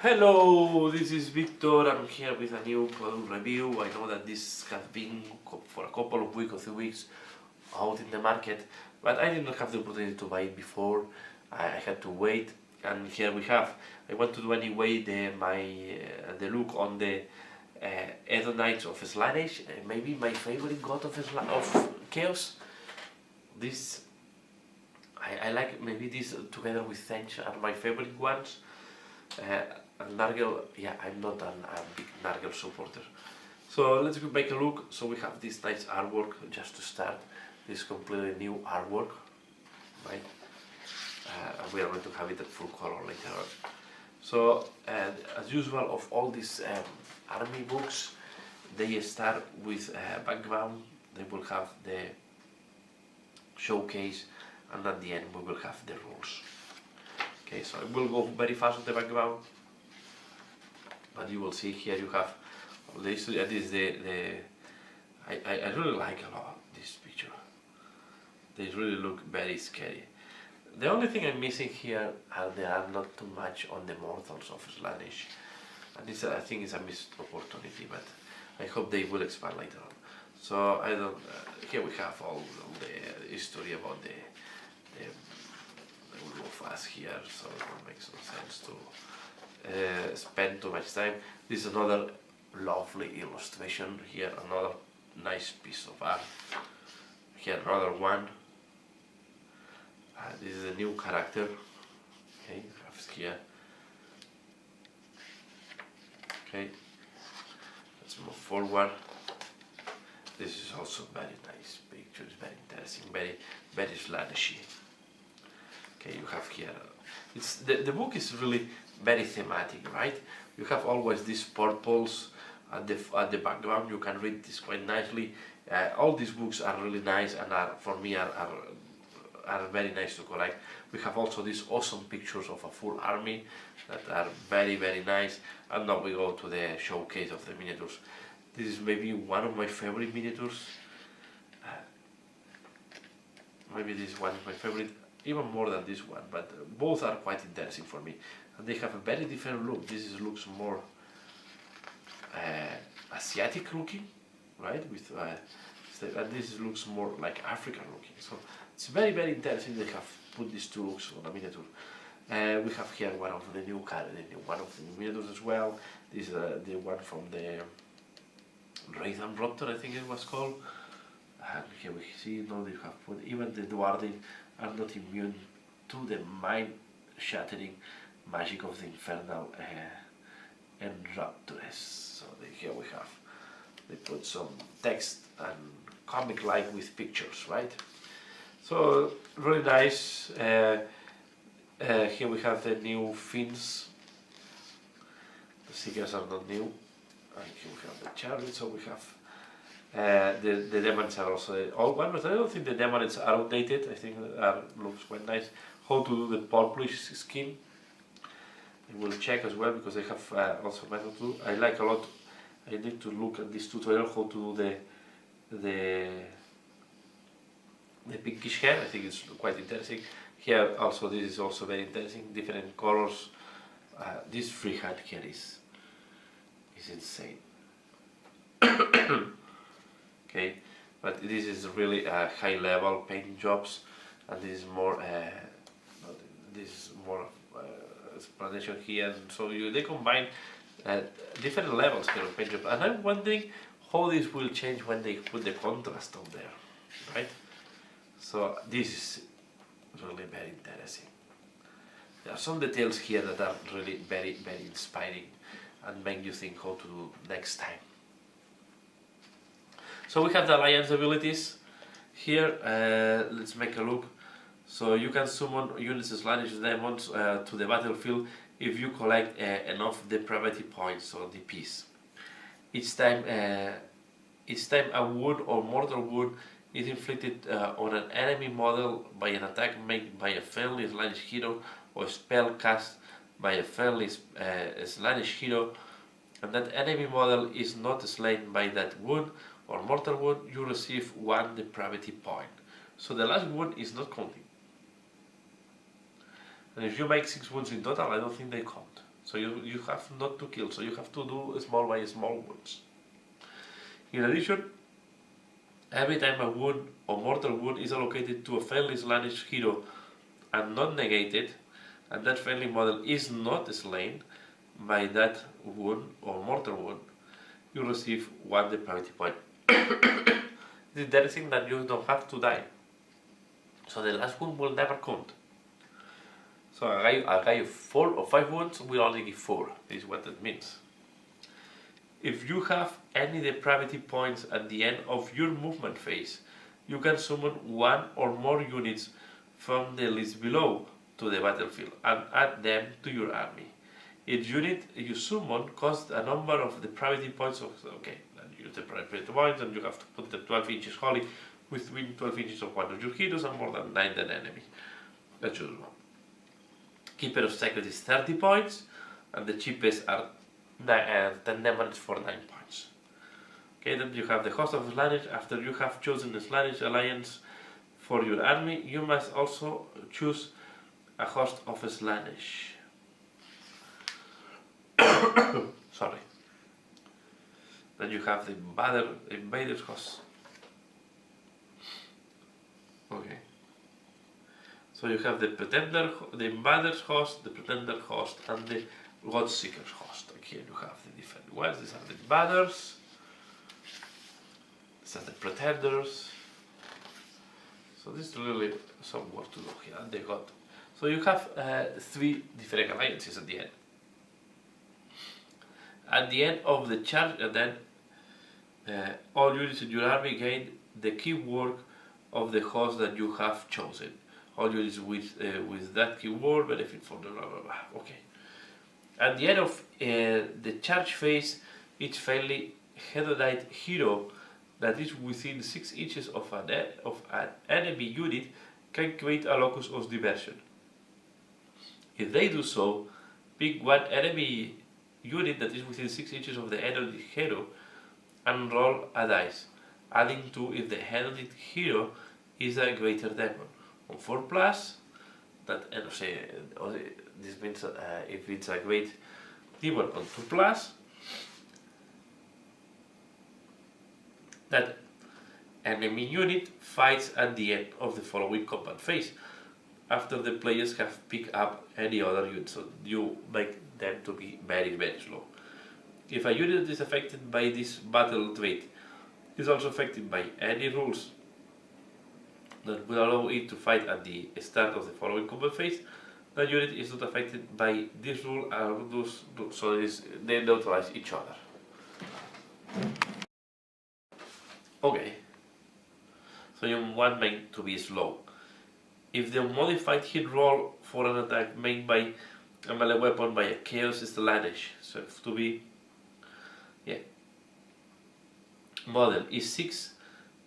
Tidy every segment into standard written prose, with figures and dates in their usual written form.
Hello, this is Victor. I'm here with a new product review. I know that this has been for a couple of weeks or 3 weeks out in the market, but I did not have the opportunity to buy it before. I had to wait, and here we have. I want to do anyway the look on the Hedonites of Slaanesh, maybe my favorite god of chaos. This I like. Maybe this together with Tench are my favorite ones. And Nargel, yeah, I'm not a big Nargel supporter. So let's go make a look. So we have this nice artwork just to start. This completely new artwork, right? And we are going to have it at full color later on. So as usual of all these army books, they start with background. They will have the showcase, and at the end we will have the rules. Okay, so I will go very fast with the background, but you will see here you have this. This is I really like a lot this picture. They really look very scary. The only thing I'm missing here are there are not too much on the mortals of Slaanesh, and this I think is a missed opportunity. But I hope they will expand later on. So I don't. Here we have all the history about the I will go fast here, so it won't make no sense to spend too much time. This is another lovely illustration here, another nice piece of art. Here another one. This is a new character. Okay, here. Okay, let's move forward. This is also very nice pictures, very interesting, very Slaaneshy. Okay, you have here. It's the book is really very thematic, right? You have always these purples at the background. You can read this quite nicely. All these books are really nice and for me are very nice to collect. We have also these awesome pictures of a full army that are very nice. And now we go to the showcase of the miniatures. This is maybe one of my favorite miniatures. Maybe this one is my favorite, even more than this one, but both are quite interesting for me. And they have a very different look. Looks more Asiatic looking, right? And this looks more like African looking. So it's very interesting. They have put these two looks on a miniature. We have here one of the new miniatures as well. This is the one from the Wraith and Raptor, I think it was called. And here we see now they have put even the Duardin are not immune to the mind-shattering magic of the infernal Enraptures. So here we have, they put some text and comic-like with pictures, right? So really nice. Here we have the new fins. The Seekers are not new. And here we have the Charlie. So we have the demons are also the old one, but I don't think the demons are outdated. I think looks quite nice. How to do the purplish skin. I will check as well because I have also method too. I like a lot. I need to look at this tutorial how to do the pinkish hair. I think it's quite interesting. Here also this is also very interesting. Different colors. This freehand here is insane. Okay, but this is really high level painting jobs, and this is more explanation here. And so they combine different levels here of paint job, and I'm wondering how this will change when they put the contrast on there, right? So this is really very interesting. There are some details here that are really very inspiring and make you think how to do next time. So we have the alliance abilities here. Let's make a look. So you can summon units of Slaanesh demons to the battlefield if you collect enough depravity points, or DPs. Each time a wound or mortal wound is inflicted on an enemy model by an attack made by a friendly Slaanesh hero or spell cast by a friendly Slaanesh hero, and that enemy model is not slain by that wound or mortal wound, you receive 1 depravity point. So the last wound is not counting. And if you make 6 wounds in total, I don't think they count. So you have not to kill, so you have to do small by small wounds. In addition, every time a wound or mortal wound is allocated to a friendly Slaanesh hero and not negated, and that friendly model is not slain by that wound or mortal wound, you receive 1 depravity point. It's interesting that you don't have to die. So the last wound will never count. So a guy of 4 or 5 wounds will only give 4. This is what that means. If you have any depravity points at the end of your movement phase, you can summon 1 or more units from the list below to the battlefield and add them to your army. Each unit you summon costs a number of depravity points. Okay, you use depravity points and you have to put the 12 inches holy within 12 inches of one of your heroes and more than 9 than enemy. That's usual. Keeper of Secret is 30 points, and the cheapest are 10 damage for 9 points. Okay, then you have the Host of Slaanesh. After you have chosen the Slaanesh alliance for your army, you must also choose a Host of Slaanesh. Sorry. Then you have the Invader's Host. Okay. So you have the Pretender, the Invader's Host, the Pretender Host, and the Godseeker's Host. Here you have the different ones. These are the Invaders. These are the Pretenders. So this is really some work to do here. And they got. So you have 3 different alliances at the end. At the end of the charge, and then all units in your army gain the keyword of the host that you have chosen. All units with that keyword benefit from the blah blah blah. Okay. At the end of the charge phase, each friendly Hedonite hero that is within 6 inches of an enemy unit can create a locus of diversion. If they do so, pick one enemy unit that is within 6 inches of the enemy hero and roll a dice, adding 2 if the Hedonite hero is a greater demon. On 4 plus, this means if it's a great demon on 2 plus, that enemy unit fights at the end of the following combat phase, after the players have picked up any other unit, so you make them to be very, very slow. If a unit is affected by this battle trait, is also affected by any rules that will allow it to fight at the start of the following combat phase, the unit is not affected by this rule and those, so they neutralize each other. Okay, so you want main to be slow. If the modified hit roll for an attack made by a melee weapon by a Chaos Slaanesh, so to be, model is 6,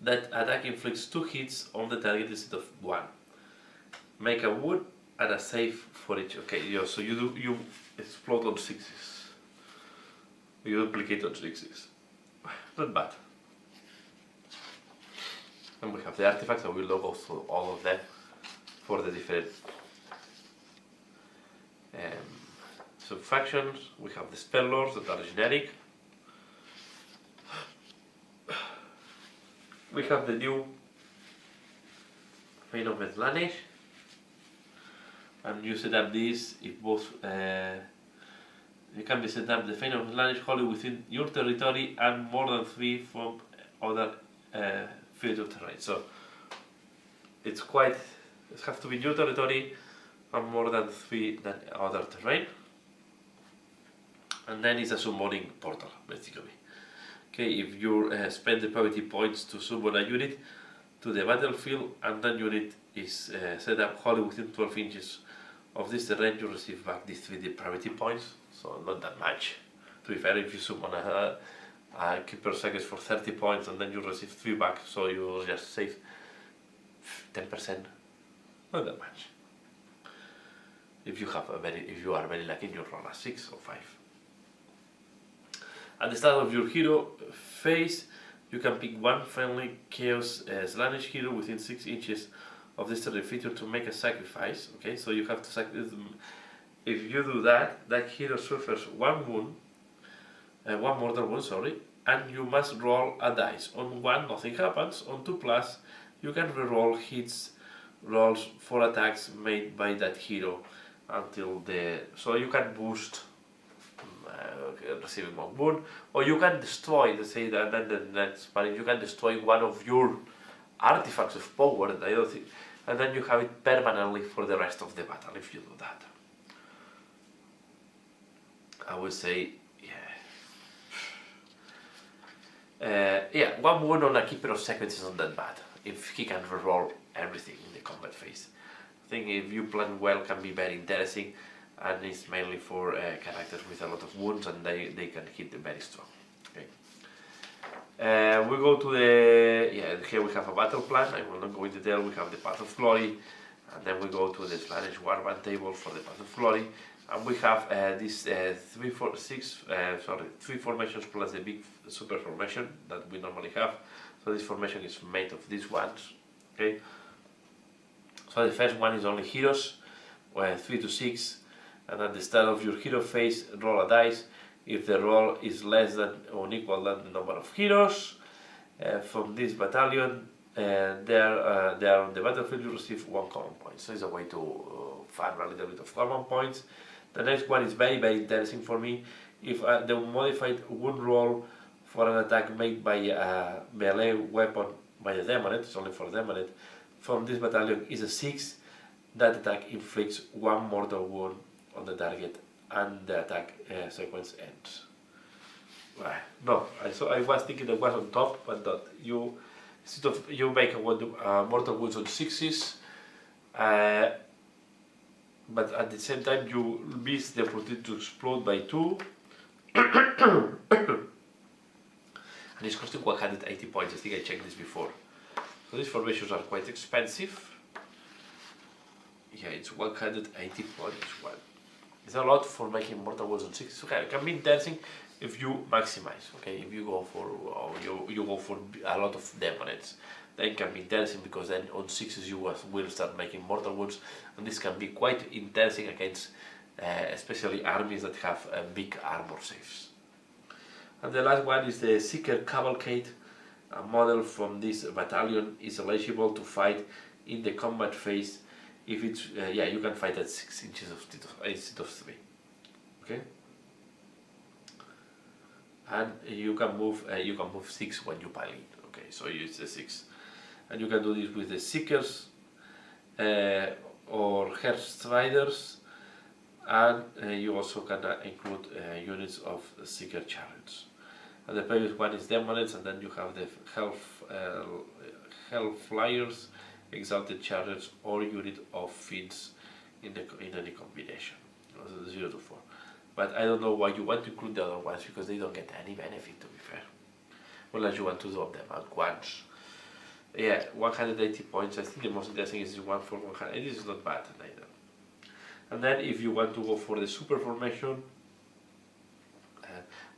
that attack inflicts 2 hits on the target instead of 1. Make a wound and a save for each. Okay, so you explode on 6s. You duplicate on 6s. Not bad. And we have the artifacts, and we'll go through all of them for the different subfactions. We have the spell lords that are generic. We have the new Fane of Slaanesh, and you set up this if both you can be set up the Fane of Slaanesh wholly within your territory and more than 3 from other fields of terrain. So it has to be your territory and more than 3 than other terrain, and then it's a summoning portal basically. Okay, if you spend the probability points to summon a unit to the battlefield and that unit is set up wholly within 12 inches of this terrain, you receive back these 3 probability points, so not that much. To be fair, if you summon a Keeper Seconds for 30 points and then you receive 3 back, so you just save 10%, not that much. If you are very lucky, you roll a 6 or 5. At the start of your hero phase, you can pick one friendly Chaos Slaanesh hero within 6 inches of this terrain feature to make a sacrifice. Okay, so you have to sacrifice. if you do that, that hero suffers one wound, one mortal wound, sorry, and you must roll a dice. On 1, nothing happens. On 2 plus, you can reroll hits rolls for attacks made by that hero until the. So you can boost receiving one wound, or you can destroy. Let's say that then the next part, you can destroy one of your artifacts of power. I don't think, and then you have it permanently for the rest of the battle if you do that. I would say, yeah, one wound on a Keeper of Secrets is not that bad if he can reroll everything in the combat phase. I think if you plan well, can be very interesting, and it's mainly for characters with a lot of wounds, and they can hit them very strong. Okay. We go to the here we have a battle plan. I will not go into detail. We have the Path of Glory, and then we go to the Slaanesh Warband table for the Path of Glory. And we have these 3 formations plus the big super formation that we normally have. So this formation is made of these ones. Okay. So the first one is only heroes, 3 to 6, and at the start of your hero phase, roll a dice. If the roll is less than or equal than the number of heroes from this battalion, there on the battlefield you receive 1 common point. So it's a way to farm a little bit of common points. The next one is very interesting for me. If the modified wound roll for an attack made by a melee weapon by a demonette, it's only for demonette, from this battalion is a 6, that attack inflicts 1 mortal wound on the target and the attack sequence ends. No, I was thinking that was on top, but not. Instead of you make a mortal wounds on 6s, but at the same time you miss the opportunity to explode by 2, and it's costing 180 points. I think I checked this before. So these formations are quite expensive. Yeah, it's 180 points. Well, it's a lot for making mortal wounds on 6. Okay, it can be interesting if you maximize. Okay, if you go for you go for a lot of demonettes, then it can be interesting because then on 6s you will start making mortal wounds, and this can be quite interesting against especially armies that have big armor saves. And the last one is the Seeker Cavalcade. A model from this battalion is eligible to fight in the combat phase if it's you can fight at 6 inches instead of 3. Okay, and you can move 6 when you pile in. Okay, so you use the 6, and you can do this with the Seekers or Hearthstriders, and you also can include units of Seeker Chariots. And the previous one is Demonettes, and then you have the Hell Flyers, Exalted Chariots, or unit of Fiends in any combination, 0 to 4. But I don't know why you want to include the other ones, because they don't get any benefit, to be fair. Unless you want to drop them at once. Yeah, 180 points. I think the most interesting is one for 180. This is not bad either. And then if you want to go for the super formation,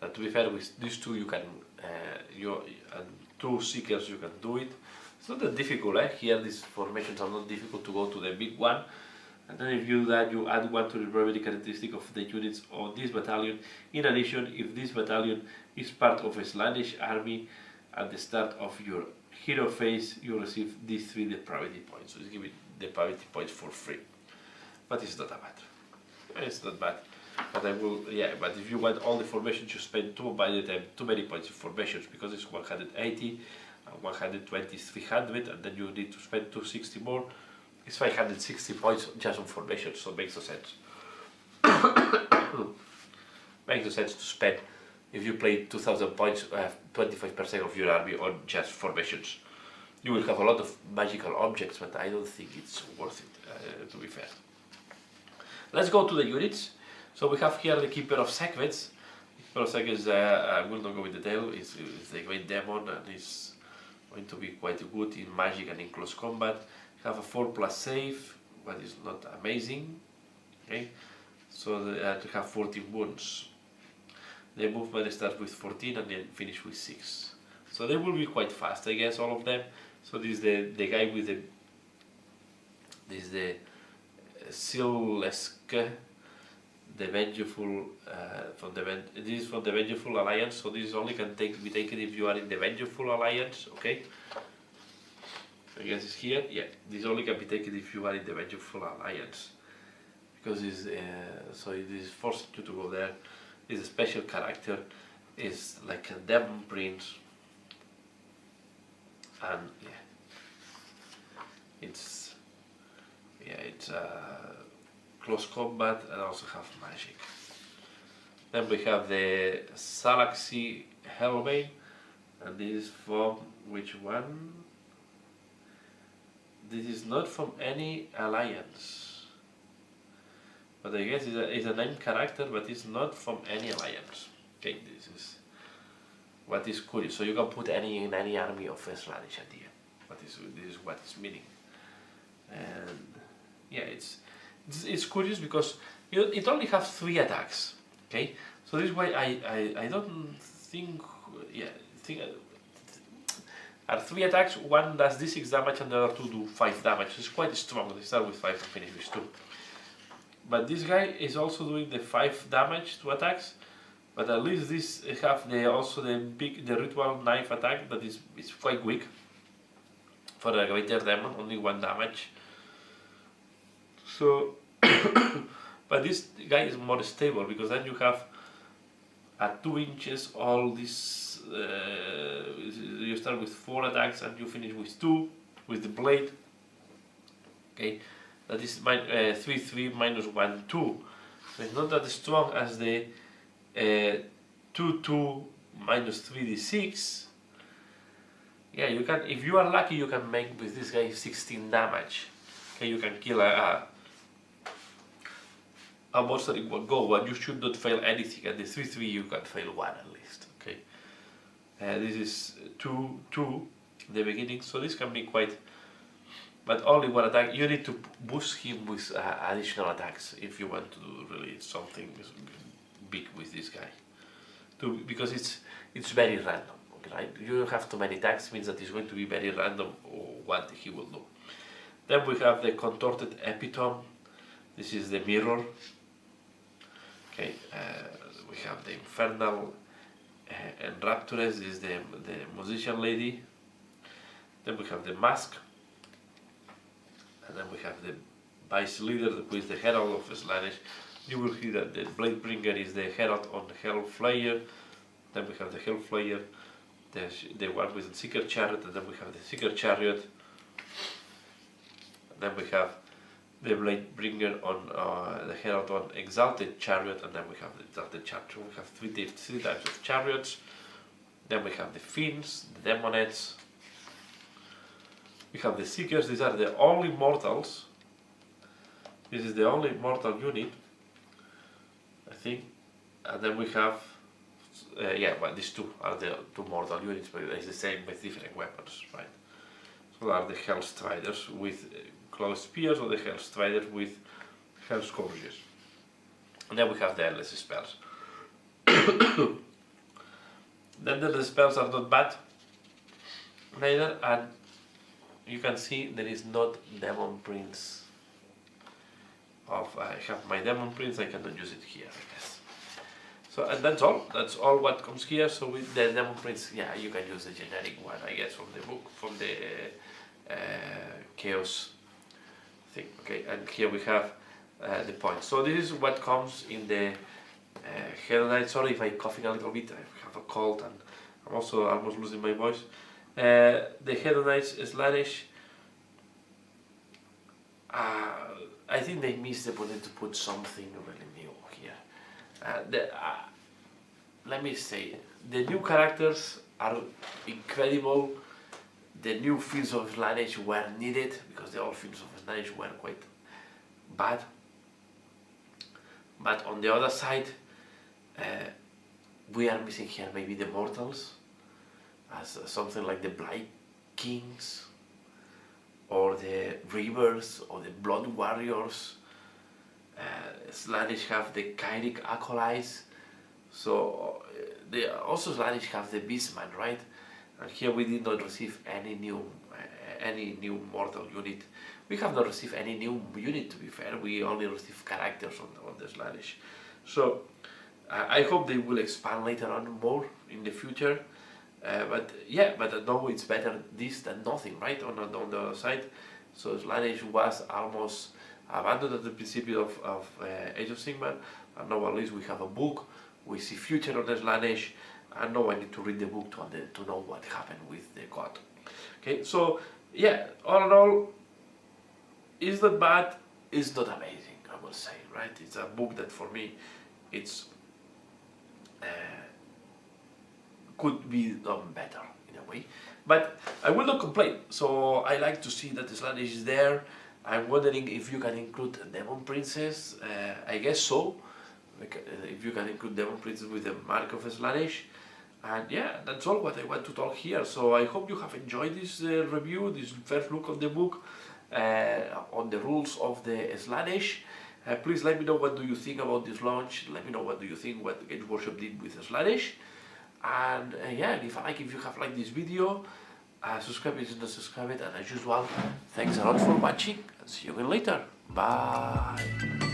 to be fair, with these two you can, and 2 Seekers you can do it. It's not that difficult. Here these formations are not difficult to go to the big one. And then if you do that, you add 1 to the bravery characteristic of the units of this battalion. In addition, if this battalion is part of a Slaanesh army, at the start of your hero phase, you receive these 3 depravity points. So it's giving depravity points for free. But it's not that bad. It's not bad. But but if you want all the formations, you spend too many points in formations, because it's 180, 120 is 300, and then you need to spend 260 more. It's 560 points just on formation, so it makes no sense. Makes no sense to spend, if you play 2000 points, 25% of your army on just formations. You will have a lot of magical objects, but I don't think it's worth it, to be fair. Let's go to the units. So we have here the Keeper of Secrets. Keeper of Secrets, I will not go into detail, is the great demon, and is going to be quite good in magic and in close combat. Have a 4+ save, but it's not amazing. Okay, so they have 14 wounds. The movement starts with 14 and then finish with 6. So they will be quite fast, I guess, all of them. So this is the guy with the Silesque the Vengeful this is from the Vengeful Alliance, so this only can be taken if you are in the Vengeful Alliance, okay? I guess it's here, yeah, this only can be taken if you are in the Vengeful Alliance. Because it's, so it is forcing you to go there. It's a special character, it's like a Demon Prince, and it's close combat and also have magic. Then we have the Salaxy Hellbane, and this is from which one? This is not from any alliance, but I guess it's a named character, but it's not from any alliance. Okay, this is what is cool. So you can put any in any army of Slaanesh at the end. This is what it's meaning, and yeah, it's curious because it only has 3 attacks. Okay, so this is why I don't think are 3 attacks. One does d6 damage and the other 2 do 5 damage. It's quite strong. They start with 5 and finish with 2. But this guy is also doing the 5 damage to attacks. But at least this have also the ritual knife attack that is quite weak for a greater demon, only 1 damage. So, but this guy is more stable because then you have at 2 inches all this. You start with 4 attacks and you finish with 2 with the blade. Okay, that is 3/3 minus 1/2. So it's not that strong as the 2/2 minus 3d6. Yeah, you can, if you are lucky, you can make with this guy 16 damage. Okay, you can kill a monster in one go, but you should not fail anything. At the 3/3 you can fail 1 at least. Okay, this is 2/2 the beginning, so this can be quite, but only 1 attack. You need to boost him with additional attacks if you want to do really something big with this guy. Because it's very random. Right? You have too many attacks, means that it's going to be very random what he will do. Then we have the Contorted Epitome. This is the mirror. Okay, we have the Infernal Enrapturess. This is the musician lady. Then we have the Mask. And then we have the Vice Leader, who is the Herald of Slaanesh. You will see that the Bladebringer is the Herald on the Hellflayer. Then we have the Hellflayer, the one with the Seeker Chariot, and then we have the Seeker Chariot. And then we have the Bladebringer on the Herald on Exalted Chariot, and then we have the Exalted Chariot. We have three types of chariots. Then we have the Fiends, the Demonettes. We have the Seekers. These are the only mortals. This is the only mortal unit, I think. And then we have, well, these 2 are the 2 mortal units, but it's the same with different weapons, right? So there are the Hellstriders with closed spears, or the Hellstriders with Hell Scourges. And then we have the endless spells. Then the spells are not bad neither, and you can see there is not Demon Prince. I have my Demon Prince, I cannot use it here, I guess. So, and that's all what comes here. So with the Demon Prince, yeah, you can use the generic one, I guess, from the book, from the Chaos thing. Okay, and here we have the points. So this is what comes in the Hedonites. Sorry if I'm coughing a little bit, I have a cold and I'm also almost losing my voice. The Hedonites Slaanesh, I think they missed the point to put something really new here. Let me say, the new characters are incredible. The new Fields of Slaanesh were needed because the old Fields of Slaanesh were quite bad. But on the other side, we are missing here maybe the Mortals, as something like the Blight Kings, or the Reavers, or the Blood Warriors. Slaanesh have the Kyric Acolytes, so also Slaanesh have the Beastman, right? And here we did not receive any new mortal unit. We have not received any new unit, to be fair. We only received characters on the Slaanesh. So I hope they will expand later on more in the future. But no, it's better this than nothing, right? On the other side. So Slaanesh was almost abandoned at the principle of Age of Sigmar, and now at least we have a book. We see future on the Slaanesh, and now I need to read the book to know what happened with the god. Okay, so yeah, all in all, it's not bad, it's not amazing, I will say, right? It's a book that for me, it's could be done better in a way, but I will not complain. So I like to see that the Slaanesh is there. I'm wondering if you can include Demon Princess. I guess so. If you can include Demon Princess with the mark of Slaanesh. And yeah, that's all what I want to talk here. So I hope you have enjoyed this review, this first look of the book on the rules of the Slaanesh. Please let me know what do you think about this launch. Let me know what do you think what Games Workshop did with Slaanesh. And yeah, if you have liked this video, subscribe if you not subscribed, and as usual, thanks a lot for watching, and see you again later. Bye.